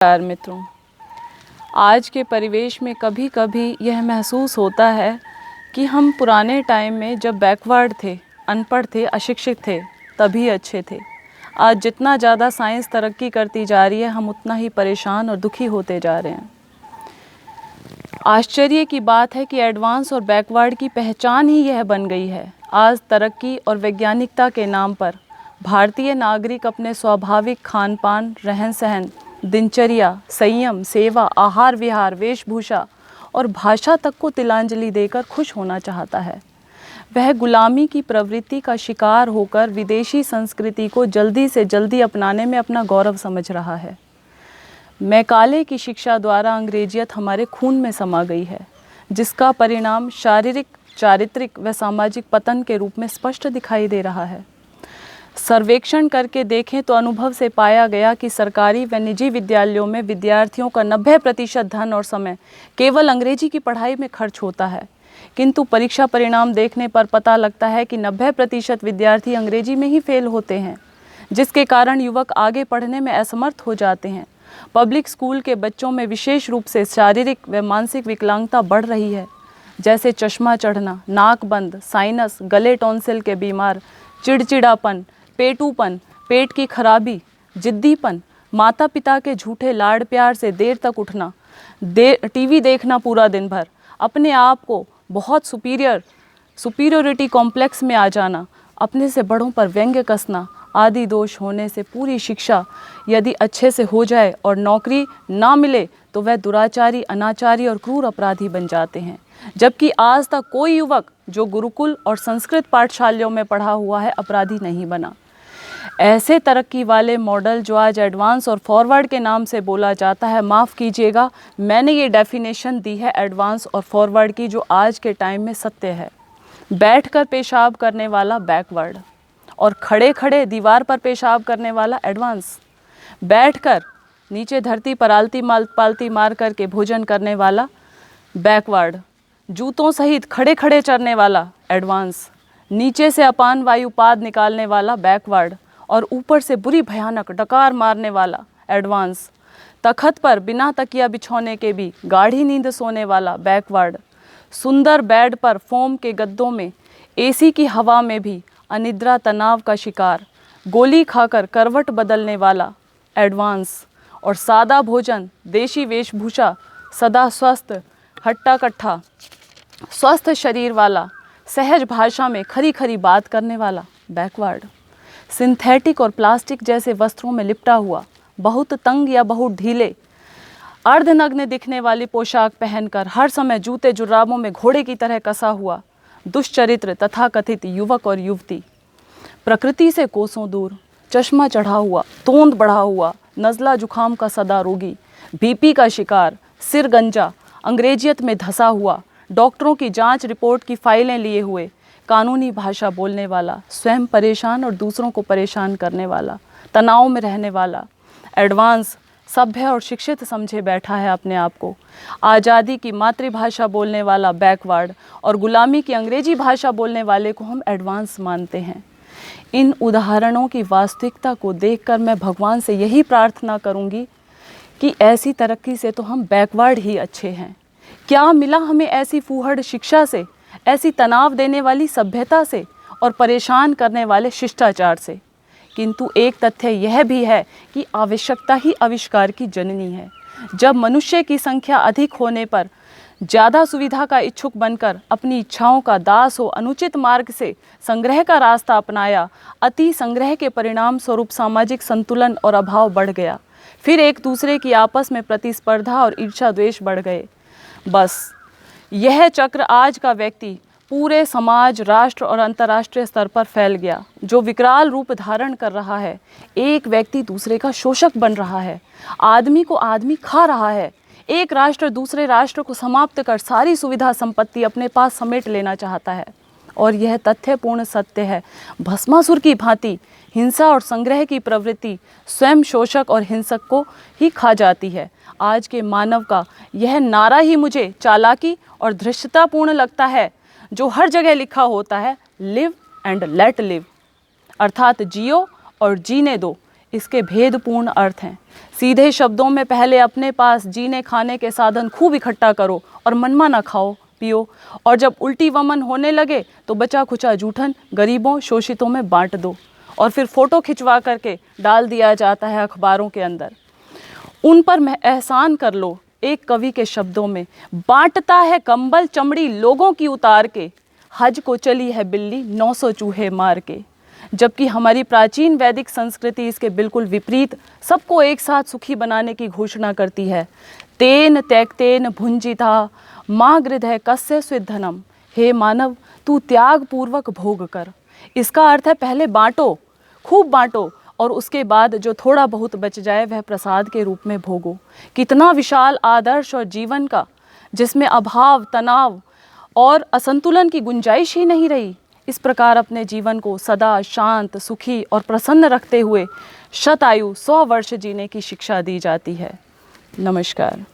नमस्कार मित्रों, आज के परिवेश में कभी कभी यह महसूस होता है कि हम पुराने टाइम में जब बैकवर्ड थे, अनपढ़ थे, अशिक्षित थे, तभी अच्छे थे। आज जितना ज़्यादा साइंस तरक्की करती जा रही है, हम उतना ही परेशान और दुखी होते जा रहे हैं। आश्चर्य की बात है कि एडवांस और बैकवर्ड की पहचान ही यह बन गई है। आज तरक्की और वैज्ञानिकता के नाम पर भारतीय नागरिक अपने स्वाभाविक खान पान, रहन सहन, दिनचर्या, संयम, सेवा, आहार विहार, वेशभूषा और भाषा तक को तिलांजलि देकर खुश होना चाहता है। वह गुलामी की प्रवृत्ति का शिकार होकर विदेशी संस्कृति को जल्दी से जल्दी अपनाने में अपना गौरव समझ रहा है। मैकाले की शिक्षा द्वारा अंग्रेजियत हमारे खून में समा गई है, जिसका परिणाम शारीरिक, चारित्रिक व सामाजिक पतन के रूप में स्पष्ट दिखाई दे रहा है। सर्वेक्षण करके देखें तो अनुभव से पाया गया कि सरकारी व निजी विद्यालयों में विद्यार्थियों का 90% धन और समय केवल अंग्रेजी की पढ़ाई में खर्च होता है, किंतु परीक्षा परिणाम देखने पर पता लगता है कि 90% विद्यार्थी अंग्रेजी में ही फेल होते हैं, जिसके कारण युवक आगे पढ़ने में असमर्थ हो जाते हैं। पब्लिक स्कूल के बच्चों में विशेष रूप से शारीरिक व मानसिक विकलांगता बढ़ रही है, जैसे चश्मा चढ़ना, नाक बंद, साइनस, गले टॉन्सिल के बीमार, चिड़चिड़ापन, पेटूपन, पेट की खराबी, जिद्दीपन, माता पिता के झूठे लाड़ प्यार से देर तक उठना, टीवी देखना पूरा दिन भर, अपने आप को बहुत सुपीरियरिटी कॉम्प्लेक्स में आ जाना, अपने से बड़ों पर व्यंग्य कसना आदि दोष होने से पूरी शिक्षा यदि अच्छे से हो जाए और नौकरी ना मिले तो वह दुराचारी, अनाचारी और क्रूर अपराधी बन जाते हैं। जबकि आज तक कोई युवक जो गुरुकुल और संस्कृत पाठशालाओं में पढ़ा हुआ है अपराधी नहीं बना। ऐसे तरक्की वाले मॉडल जो आज एडवांस और फॉरवर्ड के नाम से बोला जाता है, माफ़ कीजिएगा, मैंने ये डेफिनेशन दी है एडवांस और फॉरवर्ड की जो आज के टाइम में सत्य है। बैठकर पेशाब करने वाला बैकवर्ड और खड़े खड़े दीवार पर पेशाब करने वाला एडवांस। बैठकर नीचे धरती पर पालती मार करके भोजन करने वाला बैकवर्ड। जूतों सहित खड़े खड़े चरने वाला एडवांस। नीचे से अपान वायु पाद निकालने वाला बैकवर्ड और ऊपर से बुरी भयानक डकार मारने वाला एडवांस। तखत पर बिना तकिया बिछौने के भी गाढ़ी नींद सोने वाला बैकवर्ड। सुंदर बेड पर फोम के गद्दों में एसी की हवा में भी अनिद्रा तनाव का शिकार, गोली खाकर करवट बदलने वाला एडवांस। और सादा भोजन, देशी वेशभूषा, सदा स्वस्थ, हट्टा कट्ठा, स्वस्थ शरीर वाला, सहज भाषा में खरी खरी बात करने वाला बैकवर्ड। सिंथेटिक और प्लास्टिक जैसे वस्त्रों में लिपटा हुआ, बहुत तंग या बहुत ढीले, अर्धनग्न दिखने वाली पोशाक पहनकर हर समय जूते जुराबों में घोड़े की तरह कसा हुआ दुष्चरित्र तथाकथित युवक और युवती। प्रकृति से कोसों दूर, चश्मा चढ़ा हुआ, तोंद बढ़ा हुआ, नज़ला जुखाम का सदा रोगी, बीपी का शिकार, सिर गंजा, अंग्रेजियत में धंसा हुआ, डॉक्टरों की जांच रिपोर्ट की फाइलें लिए हुए, कानूनी भाषा बोलने वाला, स्वयं परेशान और दूसरों को परेशान करने वाला, तनाव में रहने वाला एडवांस सभ्य और शिक्षित समझे बैठा है अपने आप को। आज़ादी की मातृभाषा बोलने वाला बैकवर्ड और गुलामी की अंग्रेजी भाषा बोलने वाले को हम एडवांस मानते हैं। इन उदाहरणों की वास्तविकता को देखकर मैं भगवान से यही प्रार्थना करूंगी कि ऐसी तरक्की से तो हम बैकवर्ड ही अच्छे हैं। क्या मिला हमें ऐसी फूहड़ शिक्षा से, ऐसी तनाव देने वाली सभ्यता से और परेशान करने वाले शिष्टाचार से? किंतु एक तथ्य यह भी है कि आवश्यकता ही आविष्कार की जननी है। जब मनुष्य की संख्या अधिक होने पर ज़्यादा सुविधा का इच्छुक बनकर अपनी इच्छाओं का दास हो अनुचित मार्ग से संग्रह का रास्ता अपनाया, अति संग्रह के परिणाम स्वरूप सामाजिक संतुलन और अभाव बढ़ गया। फिर एक दूसरे की आपस में प्रतिस्पर्धा और ईर्ष्या द्वेष बढ़ गए। बस यह चक्र आज का व्यक्ति पूरे समाज, राष्ट्र और अंतर्राष्ट्रीय स्तर पर फैल गया, जो विकराल रूप धारण कर रहा है। एक व्यक्ति दूसरे का शोषक बन रहा है, आदमी को आदमी खा रहा है। एक राष्ट्र दूसरे राष्ट्र को समाप्त कर सारी सुविधा संपत्ति अपने पास समेट लेना चाहता है। और यह तथ्यपूर्ण सत्य है। भस्मासुर की भांति हिंसा और संग्रह की प्रवृत्ति स्वयं शोषक और हिंसक को ही खा जाती है। आज के मानव का यह नारा ही मुझे चालाकी और धृष्टतापूर्ण लगता है, जो हर जगह लिखा होता है, लिव एंड लेट लिव, अर्थात जियो और जीने दो, इसके भेदपूर्ण अर्थ हैं। सीधे शब्दों में पहले अपने पास जीने खाने के साधन खूब इकट्ठा करो और मनमाना खाओ पियो, और जब उल्टी वमन होने लगे तो बचा खुचा जूठन गरीबों शोषितों में बांट दो, और फिर फ़ोटो खिंचवा करके डाल दिया जाता है अखबारों के अंदर। उन पर एहसान कर लो एक कवि के शब्दों में, बांटता है कंबल चमड़ी लोगों की उतार के, हज को चली है बिल्ली 900 चूहे मार के। जबकि हमारी प्राचीन वैदिक संस्कृति इसके बिल्कुल विपरीत सबको एक साथ सुखी बनाने की घोषणा करती है। तेन त्यक्तेन भुंजिता माँ गृधय कस्य स्विद्धनम, हे मानव तू त्याग पूर्वक भोग कर। इसका अर्थ है पहले बांटो, खूब बांटो, और उसके बाद जो थोड़ा बहुत बच जाए वह प्रसाद के रूप में भोगो। कितना विशाल आदर्श और जीवन का, जिसमें अभाव, तनाव और असंतुलन की गुंजाइश ही नहीं रही। इस प्रकार अपने जीवन को सदा शांत, सुखी और प्रसन्न रखते हुए शतायु 100 वर्ष जीने की शिक्षा दी जाती है। नमस्कार।